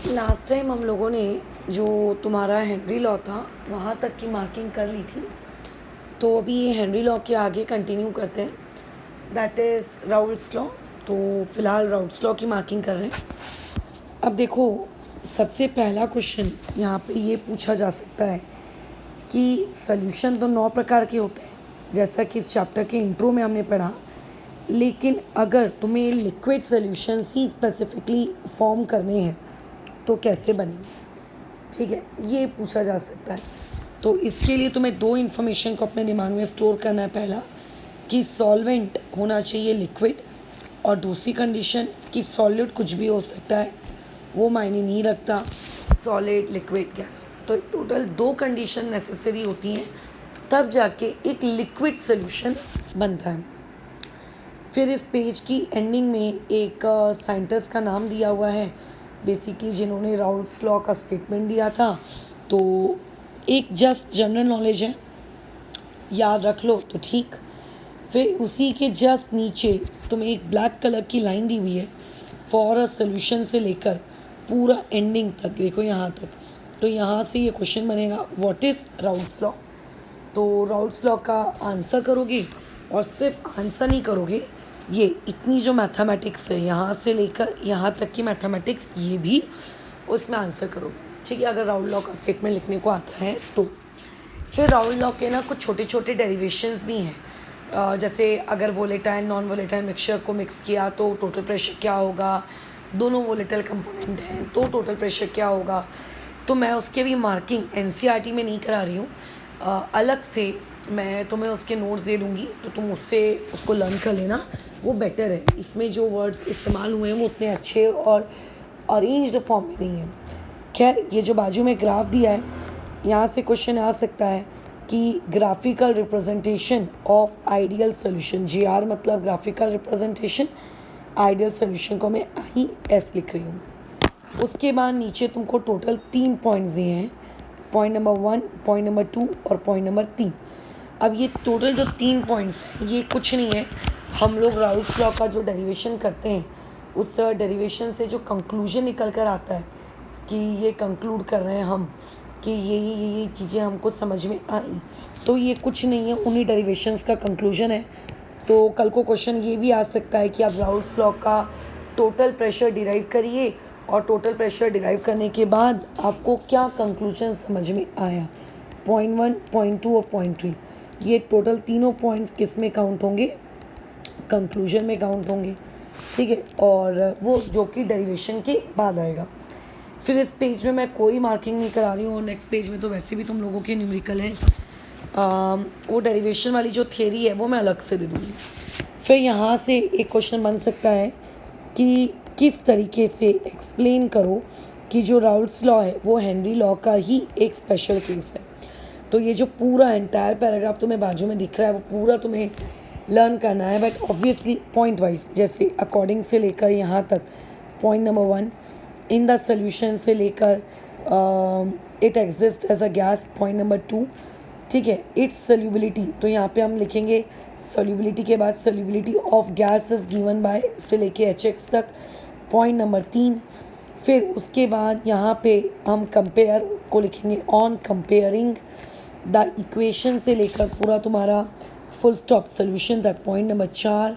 Last time हम लोगों ने जो तुम्हारा हेनरी लॉ था वहाँ तक की मार्किंग कर ली थी। तो अभी हेनरी लॉ के आगे कंटिन्यू करते हैं, दैट इज़ राउल्ट्स लॉ। तो फ़िलहाल राउल्ट्स लॉ की मार्किंग कर रहे हैं। अब देखो, सबसे पहला क्वेश्चन यहाँ पे ये पूछा जा सकता है कि सॉल्यूशन तो 9 प्रकार के होते हैं, जैसा कि इस चैप्टर के इंट्रो में हमने पढ़ा। लेकिन अगर तुम्हें लिक्विड सॉल्यूशंस ही स्पेसिफिकली फॉर्म करने हैं तो कैसे बनेंगे, ठीक है, ये पूछा जा सकता है। तो इसके लिए तुम्हें दो इन्फॉर्मेशन को अपने दिमाग में स्टोर करना है। पहला कि सॉल्वेंट होना चाहिए लिक्विड, और दूसरी कंडीशन कि सॉलिड कुछ भी हो सकता है, वो मायने नहीं रखता, सॉलिड लिक्विड गैस। तो टोटल दो कंडीशन नेसेसरी होती हैं, तब जाके एक लिक्विड सोल्यूशन बनता है। फिर इस पेज की एंडिंग में एक साइंटिस्ट का नाम दिया हुआ है, बेसिकली जिन्होंने राउल्ट्स लॉ का स्टेटमेंट दिया था। तो एक जस्ट जनरल नॉलेज है, याद रख लो तो ठीक। फिर उसी के जस्ट नीचे तुम्हें एक ब्लैक कलर की लाइन दी हुई है, फॉर अ सोल्यूशन से लेकर पूरा एंडिंग तक, देखो यहाँ तक। तो यहाँ से ये क्वेश्चन बनेगा, व्हाट इज़ राउल्ट्स लॉ। तो राउल्ट्स लॉ का आंसर करोगे, और सिर्फ आंसर नहीं करोगे, ये इतनी जो मैथमेटिक्स है यहाँ से लेकर यहाँ तक की मैथमेटिक्स, ये भी उसमें आंसर करोगे, ठीक है, अगर राउल्ट लॉ का स्टेटमेंट लिखने को आता है तो। फिर राउल्ट लॉ के ना कुछ छोटे छोटे डेरिवेशंस भी हैं, जैसे अगर वोलेटाइल नॉन वोलेटाइल मिक्सचर को मिक्स किया तो टोटल प्रेशर क्या होगा, दोनों वोलेटाइल कंपोनेंट हैं तो टोटल प्रेशर क्या होगा। तो मैं उसके भी मार्किंग एनसीईआरटी में नहीं करा रही हूँ, अलग से मैं तुम्हें उसके नोट्स दे दूँगी, तो तुम उससे उसको लर्न कर लेना, वो बेटर है। इसमें जो वर्ड्स इस्तेमाल हुए हैं वो उतने अच्छे और अरेंज्ड फॉर्म में नहीं है। खैर, ये जो बाजू में ग्राफ दिया है, यहाँ से क्वेश्चन आ सकता है कि graphical representation of ideal solution, GR मतलब ग्राफिकल रिप्रेजेंटेशन, आइडियल सोल्यूशन को मैं IS लिख रही हूँ। उसके बाद नीचे तुमको टोटल 3 पॉइंट्स दिए हैं, पॉइंट नंबर 1, पॉइंट नंबर 2 और पॉइंट नंबर 3। अब ये टोटल जो 3 पॉइंट्स हैं ये कुछ नहीं है, हम लोग राउल्ट्स लॉ का जो डेरिवेशन करते हैं उस डेरिवेशन से जो कंक्लूजन निकल कर आता है कि ये कंक्लूड कर रहे हैं हम कि ये चीज़ें हमको समझ में आई, तो ये कुछ नहीं है, उन्हीं डेरिवेशंस का कंक्लूजन है। तो कल को क्वेश्चन ये भी आ सकता है कि आप राउल्ट्स लॉ का टोटल प्रेशर डिराइव करिए, और टोटल प्रेशर डिराइव करने के बाद आपको क्या कंक्लूजन समझ में आया, पॉइंट 1, पॉइंट 2 और पॉइंट 3। ये टोटल तीनों पॉइंट्स किस में काउंट होंगे, कंक्लूजन में काउंट होंगे, ठीक है, और वो जो कि डेरिवेशन के बाद आएगा। फिर इस पेज में मैं कोई मार्किंग नहीं करा रही हूँ, और नेक्स्ट पेज में तो वैसे भी तुम लोगों के न्यूमेरिकल हैं, वो डेरिवेशन वाली जो थियरी है वो मैं अलग से दे दूँगी। फिर यहाँ से एक क्वेश्चन बन सकता है कि किस तरीके से एक्सप्लेन करो कि जो राउल्ट्स लॉ है वो हेनरी लॉ का ही एक स्पेशल केस है। तो ये जो पूरा एंटायर पैराग्राफ तुम्हें बाजू में दिख रहा है वो पूरा तुम्हें लर्न करना है, बट ऑब्वियसली पॉइंट वाइज, जैसे अकॉर्डिंग से लेकर यहाँ तक point number 1, in the solution से लेकर it exist as a gas, point number 2, ठीक है, इट्स सोल्यूबिलिटी, तो यहाँ पे हम लिखेंगे सोल्यूबिलिटी के बाद solubility of gas is given by से लेके HX तक, पॉइंट नंबर 3। फिर उसके बाद यहाँ पे हम कंपेयर को लिखेंगे, ऑन कंपेयरिंग द इक्वेशन से लेकर पूरा तुम्हारा फुल स्टॉप सोल्यूशन तक, पॉइंट नंबर 4,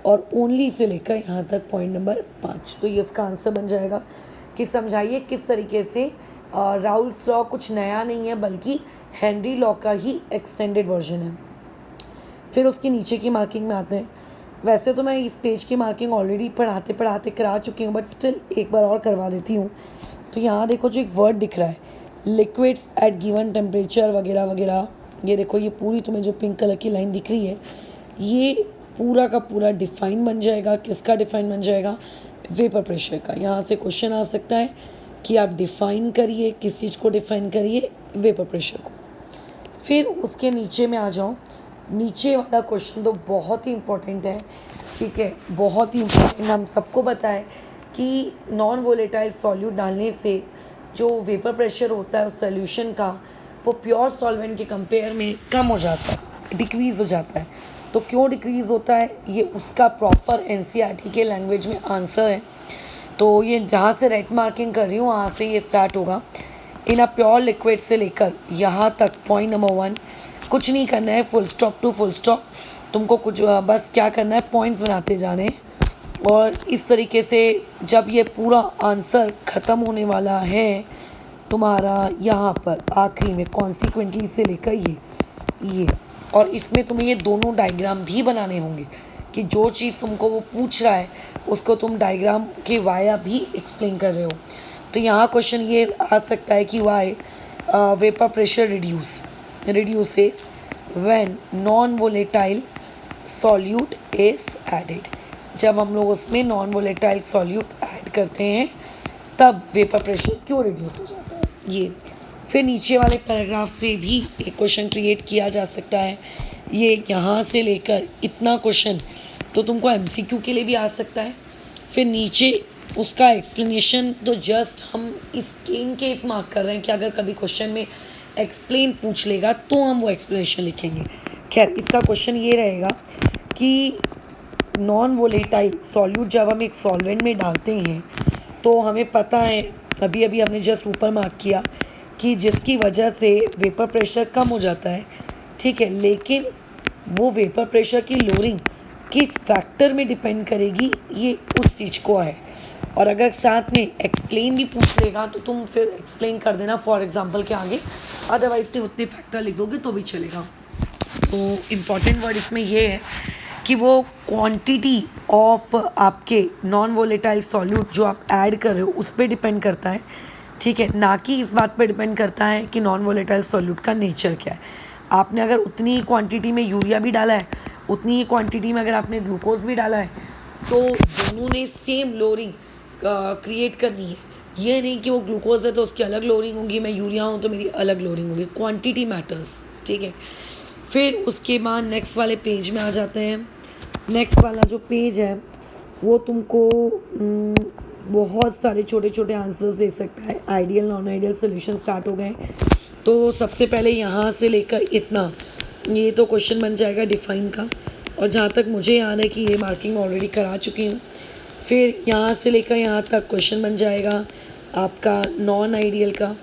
और ओनली से लेकर यहाँ तक पॉइंट नंबर 5। तो ये इसका आंसर बन जाएगा कि समझाइए किस तरीके से राउल्ट्स लॉ कुछ नया नहीं है बल्कि हेनरी लॉ का ही एक्सटेंडेड वर्जन है। फिर उसके नीचे की मार्किंग में आते हैं। वैसे तो मैं इस पेज की मार्किंग ऑलरेडी पढ़ाते पढ़ाते करा चुकी हूँ, बट स्टिल एक बार और करवा देती हूँ। तो यहाँ देखो जो एक वर्ड दिख रहा है, लिक्विड्स एट गिवन टेम्परेचर वगैरह वगैरह, ये देखो, ये पूरी तुम्हें जो पिंक कलर की लाइन दिख रही है, ये पूरा का पूरा डिफाइन बन जाएगा। किसका डिफाइन बन जाएगा, वेपर प्रेशर का। यहाँ से क्वेश्चन आ सकता है कि आप डिफ़ाइन करिए, किस चीज़ को डिफ़ाइन करिए, वेपर प्रेशर को। फिर उसके नीचे में आ जाओ, नीचे वाला क्वेश्चन तो बहुत ही इम्पोर्टेंट है, ठीक है, बहुत ही इम्पोर्टेंट। हम सबको पता है कि नॉन वोलेटाइल सॉल्यूट डालने से जो वेपर प्रेशर होता है उस सोल्यूशन का, वो प्योर सॉल्वेंट के कंपेयर में कम हो जाता है, डिक्रीज़ हो जाता है। तो क्यों डिक्रीज़ होता है, ये उसका प्रॉपर एनसीईआरटी के लैंग्वेज में आंसर है। तो ये जहाँ से रेड मार्किंग कर रही हूँ वहाँ से ये स्टार्ट होगा। इन अ प्योर लिक्विड से लेकर यहाँ तक पॉइंट नंबर 1 कुछ नहीं करना है, full stop to full stop. तुमको कुछ बस क्या करना है, पॉइंट्स बनाते जाने हैं। और इस तरीके से जब ये पूरा आंसर ख़त्म होने वाला है तुम्हारा यहाँ पर आखिरी में कॉन्सिक्वेंटली से लेकर ये और इसमें तुम्हें ये दोनों डायग्राम भी बनाने होंगे कि जो चीज़ तुमको वो पूछ रहा है उसको तुम डायग्राम के वाया भी एक्सप्लेन कर रहे हो। तो यहाँ क्वेश्चन ये आ सकता है कि why vapour pressure reduces when non volatile solute is added. जब हम लोग उसमें नॉन वोलेटाइल सॉल्यूट ऐड करते हैं तब वेपर प्रेशर क्यों रिड्यूस हो जाता है। ये फिर नीचे वाले पैराग्राफ से भी एक क्वेश्चन क्रिएट किया जा सकता है। ये यहाँ से लेकर इतना क्वेश्चन तो तुमको एमसीक्यू के लिए भी आ सकता है। फिर नीचे उसका एक्सप्लेनेशन तो जस्ट हम इन केस मार्क कर रहे हैं कि अगर कभी क्वेश्चन में एक्सप्लेन पूछ लेगा तो हम वो एक्सप्लेनेशन लिखेंगे। खैर इसका क्वेश्चन ये रहेगा कि नॉन वोलेटाइल सॉल्यूट जब हम एक सॉल्वेंट में डालते हैं तो हमें पता है, अभी अभी हमने जस्ट ऊपर मार्क किया कि जिसकी वजह से वेपर प्रेशर कम हो जाता है, ठीक है, लेकिन वो वेपर प्रेशर की लोअरिंग किस फैक्टर में डिपेंड करेगी ये उस चीज़ को है। और अगर साथ में एक्सप्लेन भी पूछ लेगा तो तुम फिर एक्सप्लेन कर देना फॉर एग्जांपल के आगे, अदरवाइज से उतने फैक्टर लिख दोगे तो भी चलेगा। तो इम्पॉर्टेंट वर्ड इसमें ये है कि वो क्वांटिटी ऑफ आपके नॉन वोलेटाइल सॉल्यूट जो आप ऐड कर रहे हो उस पर डिपेंड करता है, ठीक है, ना कि इस बात पर डिपेंड करता है कि नॉन वोलेटाइल सॉल्यूट का नेचर क्या है। आपने अगर उतनी ही क्वांटिटी में यूरिया भी डाला है, उतनी ही क्वांटिटी में अगर आपने ग्लूकोज भी डाला है तो दोनों ने सेम लोअरिंग क्रिएट करनी है। ये नहीं कि वो ग्लूकोज है तो उसकी अलग लोअरिंग होगी, मैं यूरिया हूँ तो मेरी अलग लोअरिंग होगी। क्वांटिटी मैटर्स, ठीक है। फिर उसके बाद नेक्स्ट वाले पेज में आ जाते हैं। नेक्स्ट वाला जो पेज है वो तुमको बहुत सारे छोटे छोटे आंसर्स दे सकता है। Ideal non ideal solution start हो गए। तो सबसे पहले यहाँ से लेकर इतना ये तो क्वेश्चन बन जाएगा डिफाइन का, और जहाँ तक मुझे याद है कि ये मार्किंग ऑलरेडी करा चुकी हूँ। फिर यहाँ से लेकर यहाँ तक क्वेश्चन बन जाएगा आपका नॉन आइडियल का।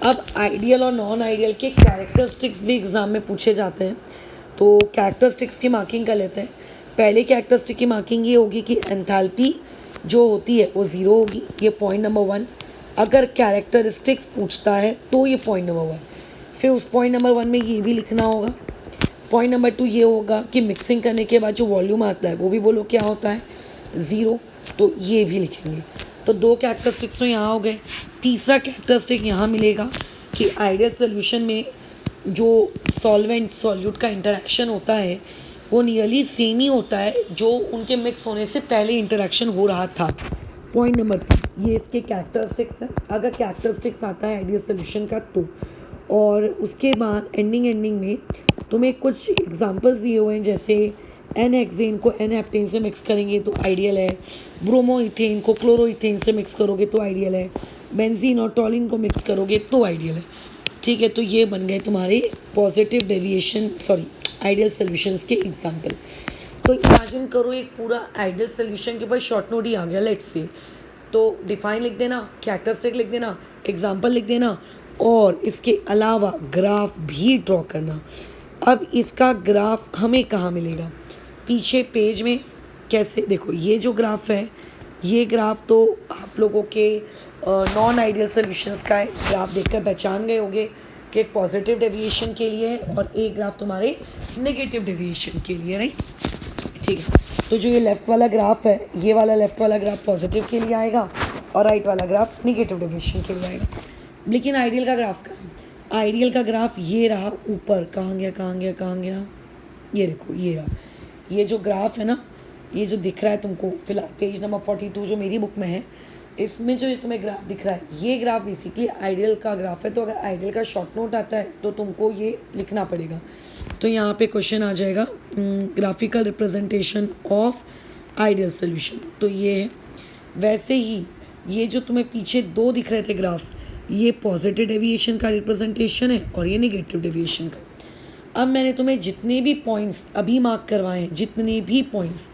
अब आइडियल और नॉन आइडियल के कैरेक्टरिस्टिक्स भी एग्ज़ाम में पूछे जाते हैं, तो कैरेक्टरिस्टिक्स की मार्किंग कर लेते हैं। पहले कैरेक्टरिस्टिक की मार्किंग ये होगी कि एंथैल्पी जो होती है वो 0 होगी, ये पॉइंट नंबर 1। अगर कैरेक्टरिस्टिक्स पूछता है तो ये पॉइंट नंबर 1। फिर उस पॉइंट नंबर 1 में ये भी लिखना होगा। पॉइंट नंबर 2 ये होगा कि मिक्सिंग करने के बाद जो वॉल्यूम आता है वो भी बोलो क्या होता है, 0, तो ये भी लिखेंगे। तो 2 कैरेक्टरिस्टिक्स तो यहाँ हो गए। तीसरा कैरेक्टरिस्टिक यहाँ मिलेगा कि आइडियल सोल्यूशन में जो सॉल्वेंट सॉल्यूट का इंटरेक्शन होता है वो नियरली सेम ही होता है जो उनके मिक्स होने से पहले इंटरेक्शन हो रहा था। पॉइंट नंबर 3 ये इसके कैरेक्टरिस्टिक्स हैं। अगर कैरेक्टरिस्टिक्स आता है आइडियल सोल्यूशन का तो, और उसके बाद एंडिंग में तुम्हें कुछ एग्जांपल्स दिए हुए हैं, जैसे एन हेक्सेन को एन हेप्टेन से मिक्स करेंगे तो आइडियल है, ब्रोमोइथेन को क्लोरोइथेन से मिक्स करोगे तो आइडियल है, बेंजीन और टॉलिन को मिक्स करोगे तो आइडियल है, ठीक है। तो ये बन गए तुम्हारे पॉजिटिव डेविएशन आइडियल सोल्यूशंस के एग्जांपल। तो इमेजिन करो एक पूरा आइडियल सोल्यूशन के ऊपर शॉर्ट नोट ही आ गया, लेट्स से। तो डिफाइन लिख देना, कैरेक्टरिस्टिक लिख देना, एग्जांपल लिख देना, और इसके अलावा ग्राफ भी ड्रॉ करना। अब इसका ग्राफ हमें कहाँ मिलेगा, पीछे पेज में। कैसे, देखो ये जो ग्राफ है ये ग्राफ तो आप लोगों के नॉन आइडियल सोल्यूशंस का है। ग्राफ देखकर पहचान गए होंगे कि एक पॉजिटिव डेविएशन के लिए है और एक ग्राफ तुम्हारे नेगेटिव डेविएशन के लिए, राइट, ठीक है। तो जो ये लेफ़्ट वाला ग्राफ है, ये वाला लेफ़्ट वाला ग्राफ पॉजिटिव के लिए आएगा और राइट वाला ग्राफ नेगेटिव डेविएशन के लिए आएगा। लेकिन आइडियल का ग्राफ का, आइडियल का ग्राफ ये रहा ऊपर, कहाँ गया, ये देखो ये रहा। ये जो ग्राफ है ना, ये जो दिख रहा है तुमको फिलहाल पेज नंबर 42 जो मेरी बुक में है, इसमें जो ये तुम्हें ग्राफ दिख रहा है ये ग्राफ बेसिकली आइडियल का ग्राफ है। तो अगर आइडियल का शॉर्ट नोट आता है तो तुमको ये लिखना पड़ेगा। तो यहाँ पे क्वेश्चन आ जाएगा graphical representation of ideal solution, तो ये है। वैसे ही ये जो तुम्हें पीछे 2 दिख रहे थे ग्राफ्स, ये पॉजिटिव डेविएशन का रिप्रेजेंटेशन है और ये नेगेटिव डेविएशन का। अब मैंने तुम्हें जितने भी पॉइंट्स अभी मार्क करवाए हैं, जितने भी पॉइंट्स,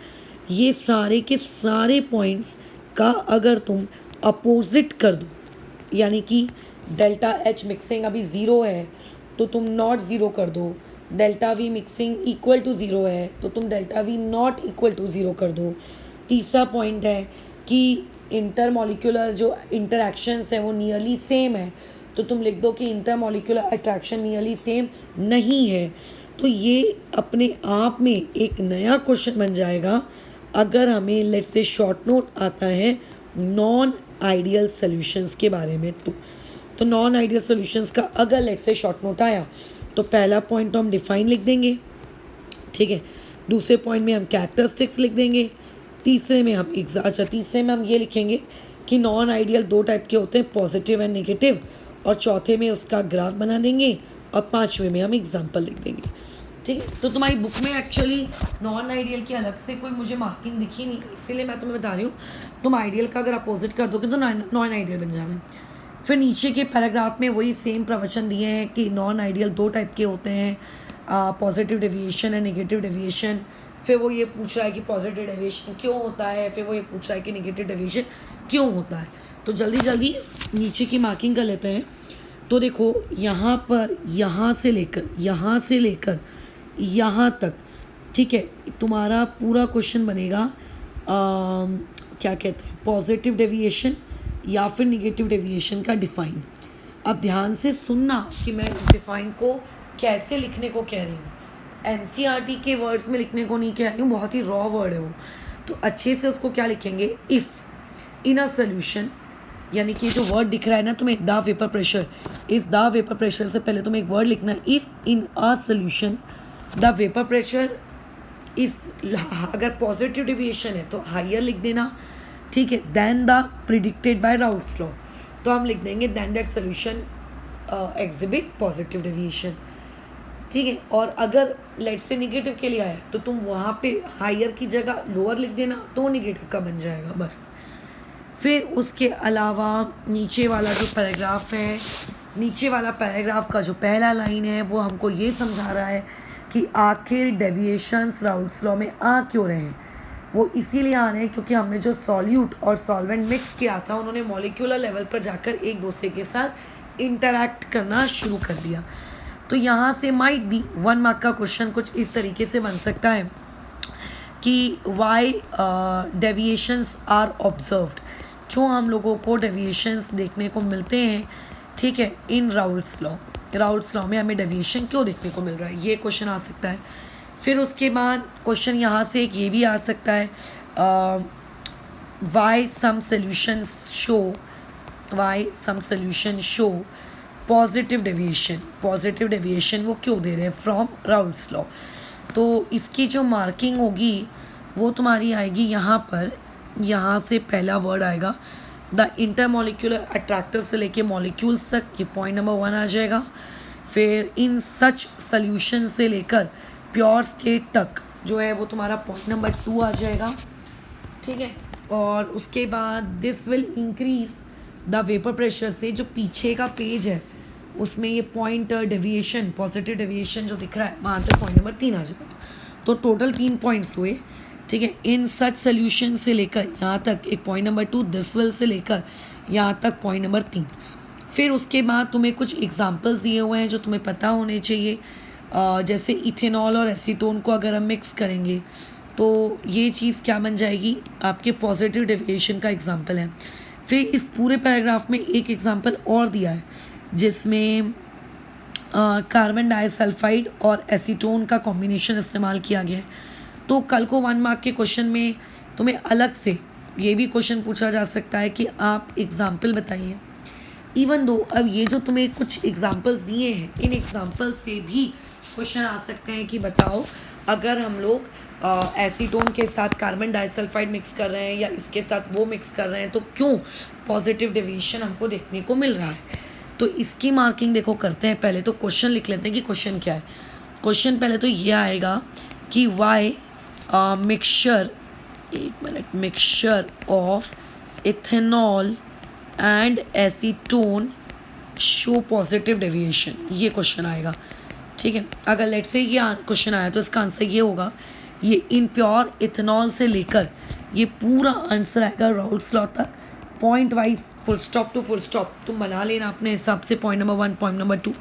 ये सारे के सारे पॉइंट्स का अगर तुम अपोजिट कर दो, यानी कि डेल्टा एच मिक्सिंग अभी ज़ीरो है तो तुम नॉट ज़ीरो कर दो, delta V mixing equal to zero है तो तुम delta V not equal to zero कर दो। तीसरा पॉइंट है कि इंटरमॉलिक्यूलर जो इंटरैक्शंस हैं वो नियरली सेम है तो तुम लिख दो कि इंटरमॉलिक्यूलर अट्रैक्शन नियरली सेम नहीं है। तो ये अपने आप में एक नया क्वेश्चन बन जाएगा अगर हमें लेट्स से शॉर्ट नोट आता है नॉन आइडियल सॉल्यूशंस के बारे में। तो नॉन आइडियल सॉल्यूशंस का अगर लेट्स से शॉर्ट नोट आया तो पहला पॉइंट तो हम डिफाइन लिख देंगे, ठीक है। दूसरे पॉइंट में हम कैरेक्टरिस्टिक्स लिख देंगे। तीसरे में हम ये लिखेंगे कि नॉन आइडियल दो टाइप के होते हैं, पॉजिटिव एंड नेगेटिव, और चौथे में उसका ग्राफ बना देंगे और पांचवें में हम एग्जाम्पल लिख देंगे, ठीक है। तो तुम्हारी बुक में एक्चुअली नॉन आइडियल की अलग से कोई मुझे मार्किंग दिखी नहीं, इसीलिए मैं तुम्हें बता रही हूँ। तुम आइडियल का अगर अपोजिट कर दोगे तो नॉन आइडियल बन जाना है। फिर नीचे के पैराग्राफ में वही सेम प्रवचन दिए हैं कि नॉन आइडियल दो टाइप के होते हैं, positive deviation and negative deviation. फिर वो ये पूछ रहा है कि पॉजिटिव डेविएशन क्यों होता है, फिर वो ये पूछ रहा है कि नेगेटिव डेविएशन क्यों होता है। तो जल्दी जल्दी नीचे की मार्किंग कर लेते हैं। तो देखो यहाँ पर यहाँ से लेकर यहाँ तक, ठीक है, तुम्हारा पूरा क्वेश्चन बनेगा क्या कहते हैं, पॉजिटिव डेविएशन या फिर नेगेटिव डेविएशन का डिफाइन। अब ध्यान से सुनना कि मैं इस डिफाइन को कैसे लिखने को कह रही हूँ। एनसीईआरटी के वर्ड्स में लिखने को नहीं कह रही हूँ, बहुत ही रॉ वर्ड है वो। तो अच्छे से उसको क्या लिखेंगे, इफ़ इन अ सोल्यूशन, यानी कि जो वर्ड दिख रहा है ना तुम्हें, द वेपर प्रेशर, इस द वेपर प्रेशर से पहले तुम्हें एक वर्ड लिखना है, if in a solution the vapour pressure इस, अगर पॉजिटिव डेविएशन है तो हायर लिख देना, ठीक है, then the predicted by Raoult's law. तो हम लिख देंगे then that solution exhibit positive deviation, ठीक है। और अगर लेट से नेगेटिव के लिए आया तो तुम वहाँ पे हायर की जगह लोअर लिख देना, तो नेगेटिव का बन जाएगा बस। फिर उसके अलावा नीचे वाला जो पैराग्राफ है, नीचे वाला पैराग्राफ का जो पहला लाइन है वो हमको ये समझा रहा है कि आखिर डेविएशंस राउल्ट्स लॉ में आ क्यों रहे हैं। वो इसीलिए आ रहे हैं क्योंकि हमने जो सॉल्यूट और सॉल्वेंट मिक्स किया था उन्होंने मॉलिक्यूलर लेवल पर जाकर एक दूसरे के साथ इंटरैक्ट करना शुरू कर दिया। तो यहाँ से माइट बी 1 मार्क का क्वेश्चन कुछ इस तरीके से बन सकता है कि वाई डेविएशंस आर ऑब्जर्व्ड, क्यों हम लोगों को डेविएशंस देखने को मिलते हैं, ठीक है, इन राउल्ट्स लॉ में हमें डेविएशन क्यों देखने को मिल रहा है, ये क्वेश्चन आ सकता है। फिर उसके बाद क्वेश्चन यहाँ से एक ये भी आ सकता है, why some solution show positive deviation वो क्यों दे रहे हैं फ्रॉम राउल्ट्स लॉ। तो इसकी जो मार्किंग होगी वो तुम्हारी आएगी यहाँ पर, यहाँ से पहला वर्ड आएगा द इंटरमॉलिक्यूलर अट्रैक्टर से लेके मॉलिक्यूल्स तक, ये पॉइंट नंबर 1 आ जाएगा। फिर इन सच सोल्यूशन से लेकर प्योर स्टेट तक जो है वो तुम्हारा पॉइंट नंबर 2 आ जाएगा, ठीक है। और उसके बाद this will increase the vapour pressure से जो पीछे का पेज है उसमें ये पॉइंट डेविएशन, पॉजिटिव डेविएशन जो दिख रहा है वहाँ से पॉइंट नंबर 3 आ जाएगा। तो टोटल 3 पॉइंट्स हुए, ठीक है। इन सच सोल्यूशन से लेकर यहाँ तक एक point number 2, this will say लेकर यहाँ तक पॉइंट नंबर 3। फिर उसके बाद तुम्हें कुछ एग्जांपल्स दिए हुए हैं जो तुम्हें पता होने चाहिए, जैसे इथेनॉल और एसीटोन को अगर हम मिक्स करेंगे तो ये चीज़ क्या बन जाएगी, आपके पॉजिटिव डेविएशन का एग्जांपल है। फिर इस पूरे पैराग्राफ में एक एग्जांपल और दिया है जिसमें कार्बन डाइसल्फाइड और एसीटोन का कॉम्बिनेशन इस्तेमाल किया गया है। तो कल को 1 मार्क के क्वेश्चन में तुम्हें अलग से ये भी क्वेश्चन पूछा जा सकता है कि आप एग्जाम्पल बताइए। इवन दो अब ये जो तुम्हें कुछ एग्जाम्पल्स दिए हैं, इन एग्जाम्पल से भी क्वेश्चन आ सकते हैं कि बताओ अगर हम लोग एसीटोन के साथ कार्बन डाइसल्फाइड मिक्स कर रहे हैं या इसके साथ वो मिक्स कर रहे हैं तो क्यों पॉजिटिव डेविएशन हमको देखने को मिल रहा है। तो इसकी मार्किंग देखो करते हैं, पहले तो क्वेश्चन लिख लेते हैं कि क्वेश्चन क्या है। क्वेश्चन पहले तो ये आएगा कि why mixture of ethanol and acetone show positive deviation, ये क्वेश्चन आएगा, ठीक है। अगर लेट से ये क्वेश्चन आया तो इसका आंसर ये होगा, ये इम्प्योर इथेनॉल से लेकर ये पूरा आंसर आएगा राउल्स लॉ तक, point wise full stop to full stop तुम बना लेना अपने हिसाब से। पॉइंट नंबर 1, पॉइंट नंबर 2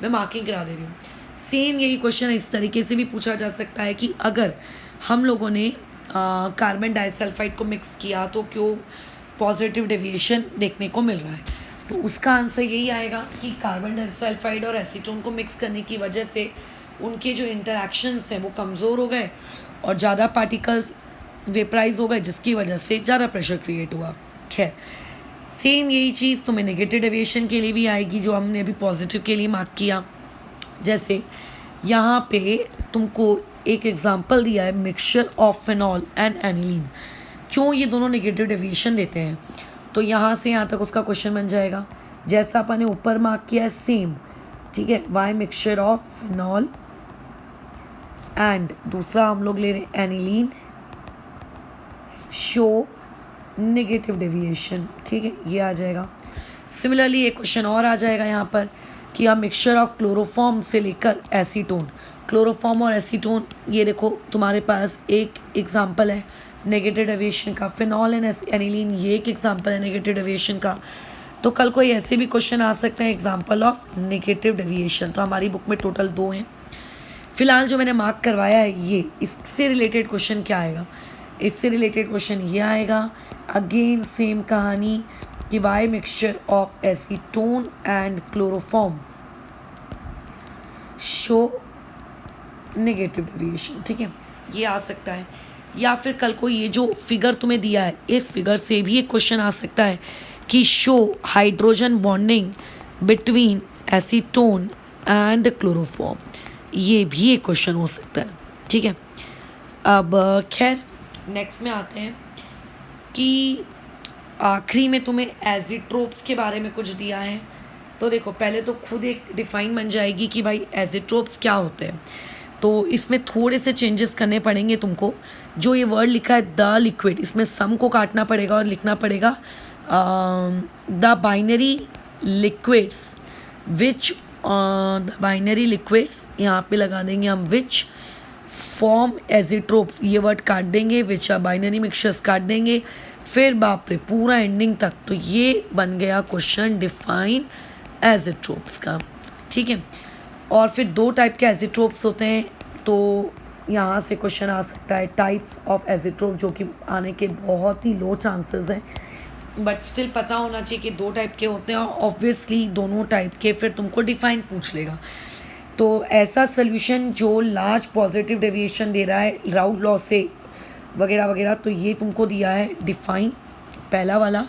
मैं मार्किंग करा दे रही हूँ। सेम यही क्वेश्चन इस तरीके से भी पूछा जा सकता है कि अगर हम लोगों ने कार्बन डाइसल्फाइड को मिक्स किया तो क्यों पॉजिटिव डेविएशन देखने को मिल रहा है। तो उसका आंसर यही आएगा कि कार्बन डाइसल्फाइड और एसीटोन को मिक्स करने की वजह से उनके जो इंटरैक्शंस हैं वो कमज़ोर हो गए और ज़्यादा पार्टिकल्स वेपराइज हो गए, जिसकी वजह से ज़्यादा प्रेशर क्रिएट हुआ। खैर सेम यही चीज़ तुम्हें नेगेटिव डेविएशन के लिए भी आएगी जो हमने अभी पॉजिटिव के लिए मार्क किया। जैसे यहाँ पे तुमको एक एग्जांपल दिया है, mixture of phenol and aniline. क्यों ये दोनों नेगेटिव डेविएशन देते हैं, तो यहाँ से यहाँ तक उसका क्वेश्चन बन जाएगा जैसा अपन ने ऊपर मार्क किया है सेम, ठीक है। Why mixture of phenol and दूसरा हम लोग ले रहे हैं एनिलीन शो नेगेटिव डेविएशन, ठीक है, ये आ जाएगा। सिमिलरली एक क्वेश्चन और आ जाएगा यहाँ पर कि आप मिक्सचर ऑफ क्लोरोफॉर्म से लेकर एसीटोन, क्लोरोफॉर्म और एसीटोन, ये देखो तुम्हारे पास एक एग्जांपल है नेगेटिव डेविएशन का। फिनॉल एंड एनिलीन ये एक एग्जांपल है नेगेटिव डेविएशन का। तो कल कोई ऐसे भी क्वेश्चन आ सकते हैं एग्जांपल ऑफ नेगेटिव डेविएशन। तो हमारी बुक में टोटल 2 हैं। फिलहाल जो मैंने मार्क करवाया है ये, इससे रिलेटेड क्वेश्चन क्या आएगा, इससे रिलेटेड क्वेश्चन ये आएगा अगेन सेम कहानी कि why mixture of acetone and chloroform show negative deviation, ठीक है, ये आ सकता है। या फिर कल को ये जो फिगर तुम्हें दिया है इस फिगर से भी एक क्वेश्चन आ सकता है कि show hydrogen bonding between acetone and chloroform, ये भी एक क्वेश्चन हो सकता है, ठीक है। अब खैर नेक्स्ट में आते हैं कि आखिरी में तुम्हें एजिट्रोप्स के बारे में कुछ दिया है। तो देखो पहले तो खुद एक डिफाइन बन जाएगी कि भाई एजिट्रोप्स क्या होते हैं। तो इसमें थोड़े से चेंजेस करने पड़ेंगे तुमको। जो ये वर्ड लिखा है द लिक्विड, इसमें सम को काटना पड़ेगा और लिखना पड़ेगा the binary liquids which, the binary liquids यहाँ पे लगा देंगे हम विच फॉर्म एजिट्रोप्स, ये वर्ड काट देंगे, विच आर बाइनरी मिक्सचर्स काट देंगे, फिर बाप रे पूरा एंडिंग तक। तो ये बन गया क्वेश्चन डिफाइन एजिट्रोप्स का, ठीक है। और फिर 2 टाइप के एजिट्रोप्स होते हैं, तो यहाँ से क्वेश्चन आ सकता है टाइप्स ऑफ एजिट्रोप, जो कि आने के बहुत ही लो चांसेस हैं, बट स्टिल पता होना चाहिए कि 2 टाइप के होते हैं। और ऑब्वियसली दोनों टाइप के फिर तुमको डिफाइन पूछ लेगा। तो ऐसा सोल्यूशन जो लार्ज पॉजिटिव डेविएशन दे रहा है राउल्ट लॉ से वगैरह वगैरह, तो ये तुमको दिया है डिफाइन, पहला वाला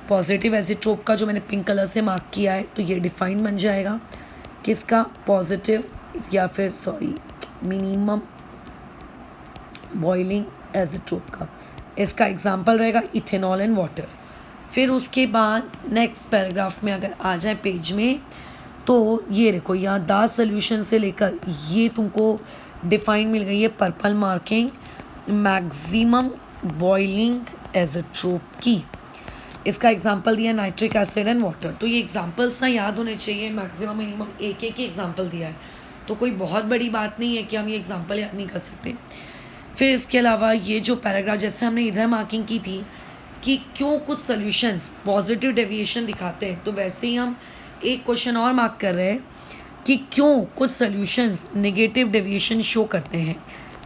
पॉजिटिव एजिट्रोप का जो मैंने पिंक कलर से मार्क किया है, तो ये डिफाइन बन जाएगा किसका, पॉजिटिव या फिर सॉरी मिनिमम बॉइलिंग एजिट्रोप का। इसका एग्जांपल रहेगा इथेनॉल एंड वाटर। फिर उसके बाद नेक्स्ट पैराग्राफ में अगर आ जाए पेज में, तो ये देखो यहाँ द सॉल्यूशन से लेकर ये तुमको डिफाइन मिल गई है पर्पल मार्किंग मैक्सिमम बॉइलिंग एजिट्रोप की। इसका एग्जांपल दिया नाइट्रिक एसिड एंड वाटर। तो ये एग्जांपल्स ना याद होने चाहिए, मैक्सिमम मिनिमम एक ही एग्जांपल दिया है, तो कोई बहुत बड़ी बात नहीं है कि हम ये एग्जांपल याद नहीं कर सकते। फिर इसके अलावा ये जो पैराग्राफ जैसे हमने इधर मार्किंग की थी कि क्यों कुछ सॉल्यूशंस पॉजिटिव डेविएशन दिखाते हैं, तो वैसे ही हम एक क्वेश्चन और मार्क कर रहे हैं कि क्यों कुछ सॉल्यूशंस नेगेटिव डेविएशन शो करते हैं।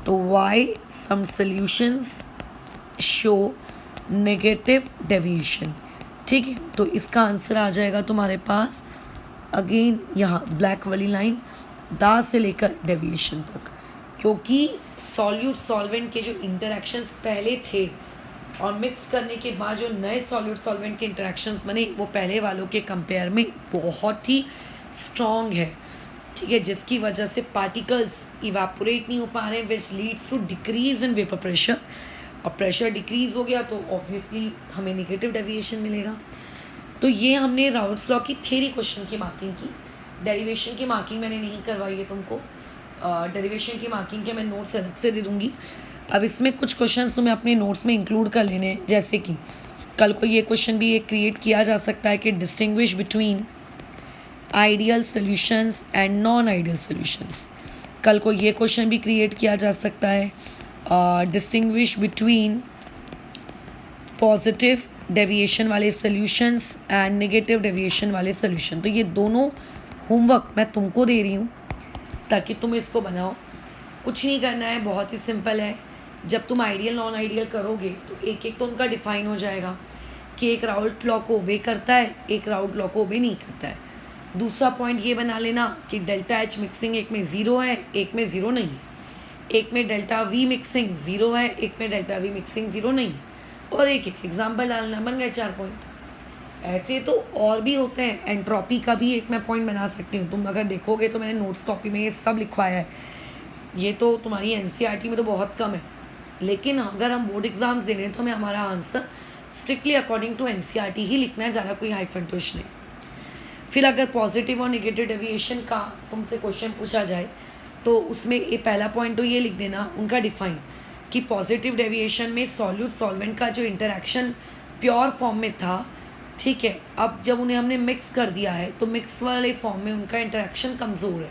तो वाई सम सॉल्यूशंस शो नेगेटिव डेविएशन, ठीक है। तो इसका आंसर आ जाएगा तुम्हारे पास अगेन यहाँ ब्लैक वाली लाइन द से लेकर डेविएशन तक, क्योंकि सॉल्यूट सॉल्वेंट के जो इंटरैक्शंस पहले थे और मिक्स करने के बाद जो नए सॉल्यूट सॉल्वेंट के इंटरैक्शंस बने वो पहले वालों के कंपेयर में बहुत ही स्ट्रॉन्ग है, ठीक है, जिसकी वजह से पार्टिकल्स इवापोरेट नहीं हो पा रहे, which leads to decrease in vapour pressure. और प्रेशर डिक्रीज हो गया तो ऑब्वियसली हमें नेगेटिव डेविएशन मिलेगा। तो ये हमने राउल्ट्स लॉ की थ्योरी क्वेश्चन की मार्किंग की। डेरिवेशन की मार्किंग मैंने नहीं करवाई है तुमको, डेरिवेशन की मार्किंग के मैं नोट्स अलग से दे दूँगी। अब इसमें कुछ क्वेश्चंस तुम्हें अपने नोट्स में इंक्लूड कर लेने हैं, जैसे कि कल को ये क्वेश्चन भी एक क्रिएट किया जा सकता है कि distinguish between ideal solutions and non ideal solutions. कल को ये क्वेश्चन भी क्रिएट किया जा सकता है डिस्टिंग्विश बिटवीन पॉजिटिव डेविएशन वाले सॉल्यूशंस एंड नेगेटिव डेविएशन वाले सॉल्यूशन। तो ये दोनों होमवर्क मैं तुमको दे रही हूँ ताकि तुम इसको बनाओ। कुछ नहीं करना है, बहुत ही सिंपल है। जब तुम आइडियल नॉन आइडियल करोगे तो एक एक तो उनका डिफाइन हो जाएगा कि एक राउल्ट लॉ को ओबे करता है, एक राउल्ट लॉ को ओबे नहीं करता है। दूसरा पॉइंट ये बना लेना कि डेल्टा एच मिक्सिंग एक में 0 है, एक में 0 नहीं है। एक में डेल्टा वी मिक्सिंग 0 है, एक में डेल्टा वी मिक्सिंग 0 नहीं है। और एक एक एग्जाम्पल डालना, बन गए 4 पॉइंट। ऐसे तो और भी होते हैं। एंट्रोपी का भी एक मैं पॉइंट बना सकती हूँ। तुम अगर देखोगे तो मैंने नोट्स कॉपी में ये सब लिखवाया है। ये तो तुम्हारी एनसीईआरटी में तो बहुत कम है, लेकिन अगर हम बोर्ड एग्जाम्स दे रहे हैं तो हमें हमारा answer strictly according to NCERT ही लिखना है, ज़्यादा कोई हाइफन टूश नहीं। फिर अगर पॉजिटिव और नेगेटिव डेविएशन का तुमसे क्वेश्चन पूछा जाए तो उसमें ये पहला पॉइंट तो ये लिख देना उनका डिफाइन कि पॉजिटिव डेविएशन में सॉल्यूट सॉल्वेंट का जो इंटरेक्शन प्योर फॉर्म में था, ठीक है, अब जब उन्हें हमने मिक्स कर दिया है तो मिक्स वाले फॉर्म में उनका इंटरेक्शन कमज़ोर है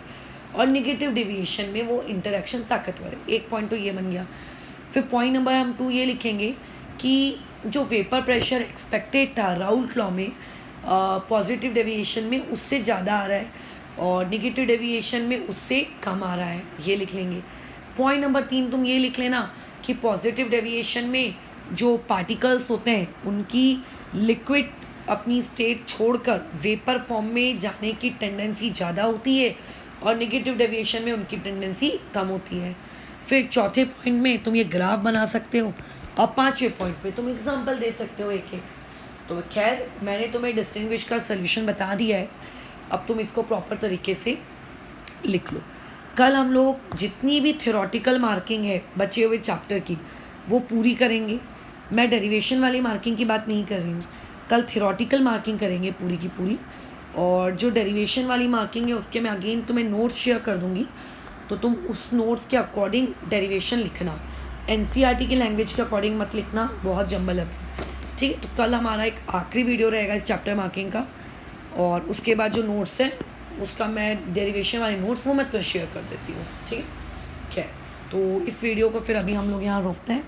और नेगेटिव डेविएशन में वो इंटरेक्शन ताकतवर है। एक पॉइंट तो ये बन गया। फिर पॉइंट नंबर हम 2 ये लिखेंगे कि जो वेपर प्रेशर एक्सपेक्टेड था राउल्ट लॉ में पॉजिटिव डेविएशन में उससे ज़्यादा आ रहा है और नेगेटिव डेविएशन में उससे कम आ रहा है, ये लिख लेंगे। पॉइंट नंबर 3 तुम ये लिख लेना कि पॉजिटिव डेविएशन में जो पार्टिकल्स होते हैं उनकी लिक्विड अपनी स्टेट छोड़कर वेपर फॉर्म में जाने की टेंडेंसी ज़्यादा होती है और नेगेटिव डेविएशन में उनकी टेंडेंसी कम होती है। फिर चौथे पॉइंट में तुम ये ग्राफ बना सकते हो और 5वें पॉइंट पे तुम एग्जांपल दे सकते हो एक एक। तो खैर मैंने तुम्हें डिस्टिंग्विश का सॉल्यूशन बता दिया है, अब तुम इसको प्रॉपर तरीके से लिख लो। कल हम लोग जितनी भी थ्योरेटिकल मार्किंग है बचे हुए चैप्टर की वो पूरी करेंगे। मैं डेरिवेशन वाली मार्किंग की बात नहीं कर रही हूँ, कल थ्योरेटिकल मार्किंग करेंगे पूरी की पूरी। और जो डेरिवेशन वाली मार्किंग है उसके मैं अगेन तुम्हें नोट्स शेयर कर दूँगी, तो तुम उस नोट्स के अकॉर्डिंग डेरिवेशन लिखना। एनसीईआरटी की लैंग्वेज के अकॉर्डिंग मत लिखना, बहुत जंबल है, ठीक है। तो कल हमारा एक आखिरी वीडियो रहेगा इस चैप्टर मार्किंग का, और उसके बाद जो नोट्स है उसका मैं डेरिवेशन वाले नोट्स वो मैं तो शेयर कर देती हूँ, ठीक है। खैर तो इस वीडियो को फिर अभी हम लोग यहाँ रोकते हैं।